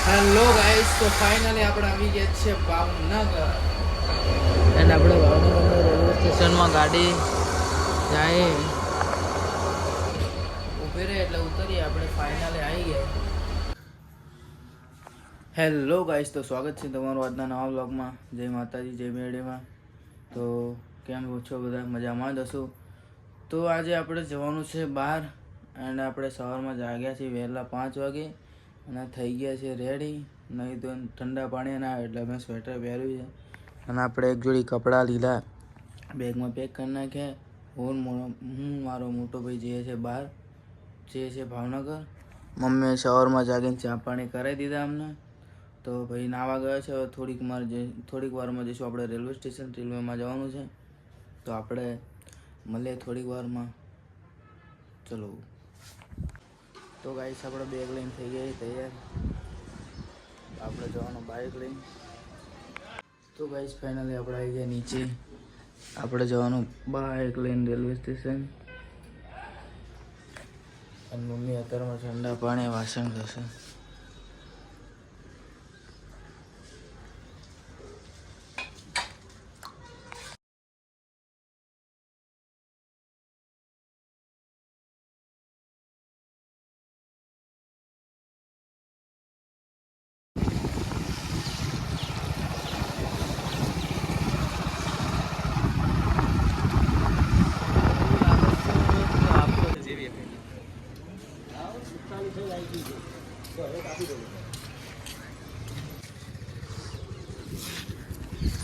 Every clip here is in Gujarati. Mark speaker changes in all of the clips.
Speaker 1: હેલો ગાઈસ, તો ફાઇનલી આપણે આવી ગયા છે ભાવનગર એન્ડ આપણે ભાવનગરના રેલવે સ્ટેશનમાં ગાડી જાય ઊભી રહે એટલે ઉતરીએ. આપણે ફાઇનલી આવી ગયા. હેલો ગાઈસ, તો સ્વાગત છે તમારું આજના નવા બ્લોગમાં. જય માતાજી, જય મેળીમાં. તો કેમ છો બધા? મજામાં જ હશો. તો આજે આપણે જવાનું છે બહાર એન્ડ આપણે સવારમાં જાગ્યા છીએ વહેલા 5 વાગે અને થઈ ગયા છે રેડી. નહીં તો ઠંડા પાણી ના આવે એટલે મેં સ્વેટર પહેર્યું છે અને આપણે એક જોડી કપડાં લીધા, બેગમાં પેક કરી નાખ્યા. હું મારો મોટો ભાઈ જઈએ છે બહાર, જઈએ છે ભાવનગર. મમ્મીએ સવારમાં જાગીને ચા પાણી કરાવી દીધા અમને. તો ભાઈ નાવા ગયા છે. હવે થોડીક વારમાં જઈશું આપણે રેલવે સ્ટેશન. રેલવેમાં જવાનું છે તો આપણે મળીએ થોડીક વારમાં. ચલો. તો ગાઈસ આપણે બેગ લઈને થઈ ગયા તૈયાર. આપણે જવાનું બાઇક લઈને. તો ગાઈસ ફાઇનલી આપણે આવી ગયા નીચે. આપણે જવાનું બાઇક લઈને રેલવે સ્ટેશન. અને મમ્મી અત્યારમાં ઠંડા પાણી વાસણ થશે.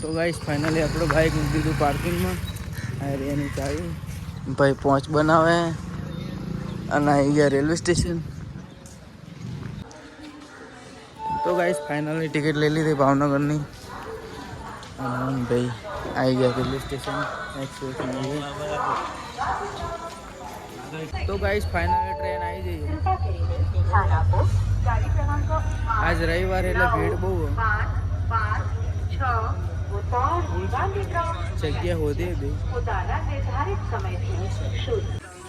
Speaker 1: તો ગાઈસ ફાઇનલી આપણો બાઇક મૂકી દીધું પાર્કિંગમાં. આ એની ચાવી ભાઈ પહોંચ બનાવે અને આવી ગયા રેલવે સ્ટેશન. તો ગાઈસ ફાઇનલી ટિકિટ લઈ લીધી ભાવનગરની અને ભાઈ આવી ગયા રેલવે સ્ટેશન એક્સપ્રેસમાં. તો ગાઈસ ફાઇનલી ટ્રેન આવી જઈએ. આજ રવિવાર એટલે ભીડ બહુ. જગ્યા હોતી હતી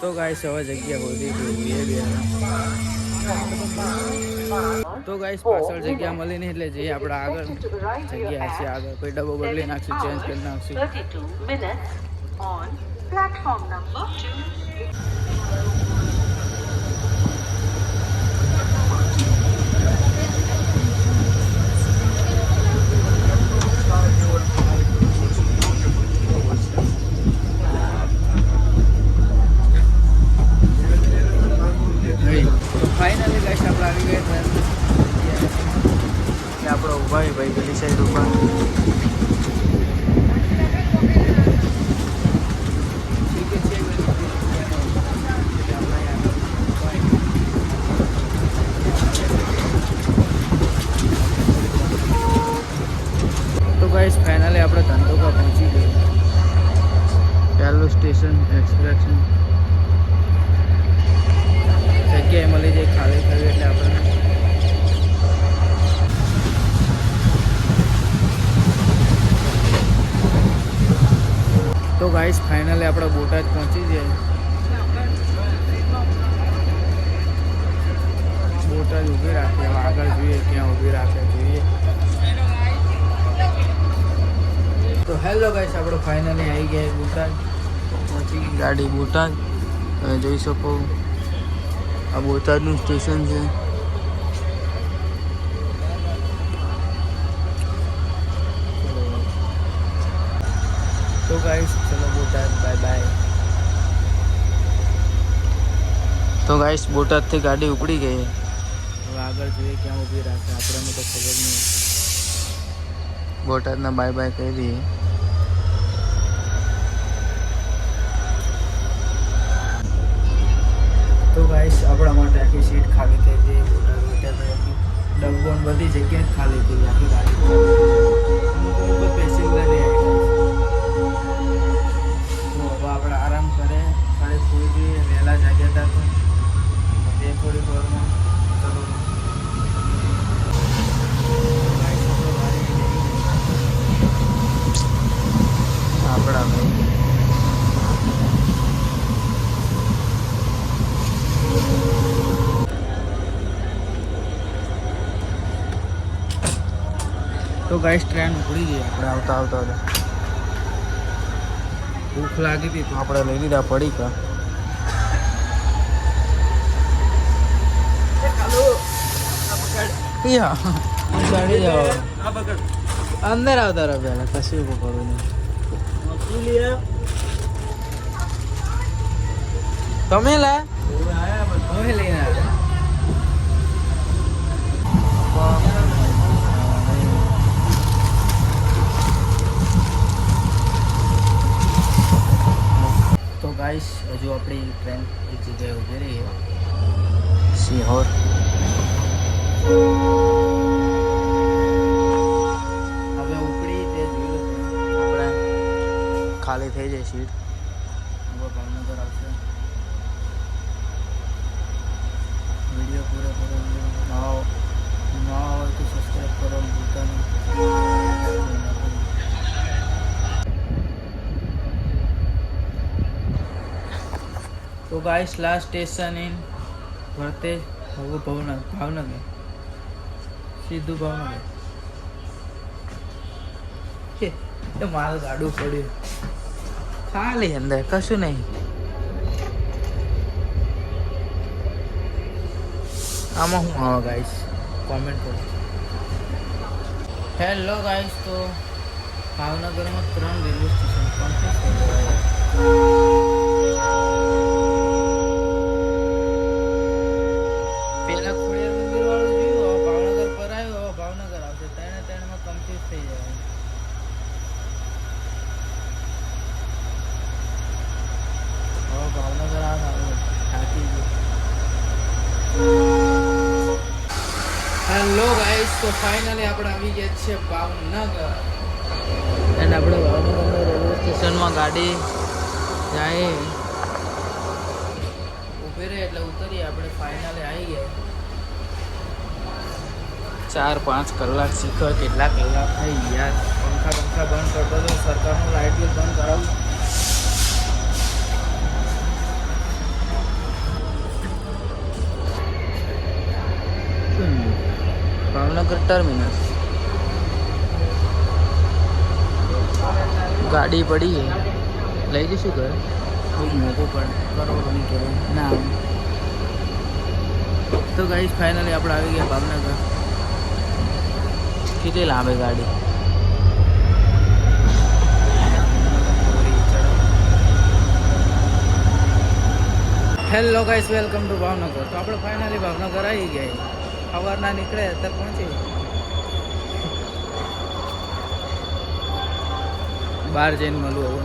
Speaker 1: તો ગાઈસ હવે જગ્યા હોતી હતી. તો ગાઈસ પાછળ જગ્યા મળી નહીં એટલે જઈએ આપણે આગળ. જગ્યા હશે આગળ. કોઈ ડબ્બો બદલી નાખશું, ચેન્જ કરી નાખશું. ફાઇનલી ગાઈસ આપણે આવી ગયા છે. આપણો ઉભા ભાઈ પેલી સાઈડ ઉભા. તો ગાઈસ ફાઇનલી આપણે ધંધોકા પહોંચી ગયા. પહેલું સ્ટેશન એક્સપ્રેસનું. જગ્યાએ મળી જાય ખાલી થયું એટલે આપણે. તો ગાઈસ ફાઇનલી આપણે બોટાદ પહોંચી જાય. બોટાદ ઊભી રાખીએ. હવે આગળ જોઈએ ક્યાં ઊભી રાખે જોઈએ. તો હેલો ગાઈસ આપણે ફાઇનલી આવી ગયા બોટાદ. પહોંચી ગઈ ગાડી બોટાદ. તમે જોઈ શકો આ બોટાદનું સ્ટેશન છે. તો ગાઈસ ચલો બોટાદ બાય બાય. તો ગાઈસ બોટાદથી ગાડી ઉપડી ગઈ. હવે આગળ જોઈએ ક્યાં ઊભી રાખે. આપણને તો ખબર નહીં. બોટાદના બાય બાય કહી દઈએ. તો ગાઈસ આપણા માટે આખી સીટ ખાલી થઈ ગઈ. ડબ્બો બધી જગ્યાએ ખાલી થઈ ગઈ આખી ગાડી. પેસેન્જર નહીં આવી. તો હવે આપણે આરામ કરે ખાલી સુઈ જઈએ. વહેલા જાગ્યા હતા તો થોડીક વારમાં ચલો. આપણા ભાઈ તો ગાઈસ ટ્રેન ઉપડી ગઈ આપણે આવતા આવતા હતા. ભૂખ લાગી હતી તો આપણે લઈ લીધા પડીકા. ગાડી જાઓ અંદર આવતા રહો પહેલા કશું પકડવું નહીં. તમે લા અમે લઈને આવ્યા. તો ગાઈસ હજુ આપણી ટ્રેન એક જગ્યાએ ઊભી રહી છે સિહોર. હવે ઉપડી તે જોયું આપણે ખાલી થઈ જાય સીટ. હવે ભાવનગર આવશે. વિડીયો પૂરો કરો. ન હોય તો સબસ્ક્રાઈબ કરો ભૂલતા નહીં. તો guys last station in Vartej. હવે ભાવનગર સીધું ભાવનગર. એ મારું ગાડું પડ્યું ખાલી અંદર કશું નહીં. આમાં હું આવે ગાઈસ કોમેન્ટ કરો. હેલો ગાઈસ, તો ભાવનગરમાં 3 રેલવે સ્ટેશન કમ્પ્લીટ થઈ ગયા. પહેલા ખોડિયાર મંદિર વાળું જોયું, હવે ભાવનગર પર આવ્યો, હવે ભાવનગર આવશે. 3 કમ્પ્લીટ થઈ જાય. હવે ભાવનગર આવે થાકી ગયો. હેલો ગાઈસ, તો ફાઇનલી આપણે આવી ગયા છીએ ભાવનગર. અને આપણે ભાવનગરના રેલવે સ્ટેશનમાં ગાડી જાય ઊભી રહે એટલે ઉતરીએ. આપણે ફાઇનલી આવી ગયા. 4-5 કલાક શીખર કેટલા કલાક થઈ યાર. પંખા બંધ કરતો હતો. સરકારનું લાઇટ બિલ બંધ કરાવું. ભાવનગર ટર્મિનસ ગાડી પડી છે, લઈ જઈશું ઘરે. બહુ મોટું પણ કરોડો નહીં કહેવાય ના. તો ગાઈસ ફાઇનલી આપણે આવી ગયા ભાવનગર. કેટલી લાંબી ગાડી. Hello guys, welcome to Bhavnagar. તો આપણે ફાઇનલી ભાવનગર આવી ગયા. સવારના નીકળે અત્યારે પહોંચી બહાર જઈને મળું હવે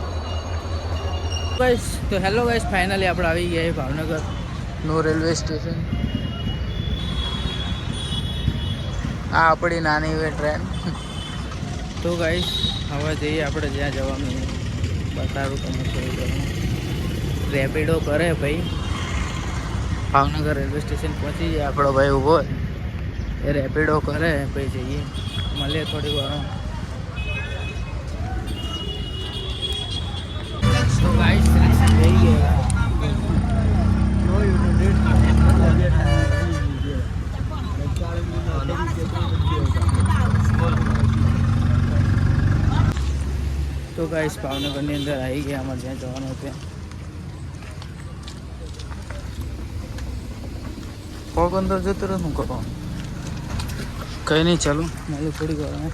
Speaker 1: ગાઈસ. તો હેલો ગાઈસ, ફાઇનલી આપણે આવી ગયા ભાવનગર નો રેલવે સ્ટેશન. આ આપણી નાની એવી ટ્રેન. તો ગાઈસ હવે જઈએ આપણે જ્યાં જવાનું બતાવું તમે થોડી ઘણું. રેપિડો કરે ભાઈ. ભાવનગર રેલવે સ્ટેશન પહોંચી જાય આપણો ભાઈ ઊભો એ રેપિડો કરે પછી જઈએ મળીએ થોડી વાર. તો ગાઈસ જઈ ગયા. તો ગાઈસ ભાવનગરની અંદર આવી ગયા અમારે જ્યાં જવાનું ત્યાં. પોક અંદર જતો રહે શું કરવાનું. કંઈ નહીં, ચાલો મળ્યું થોડી વાર.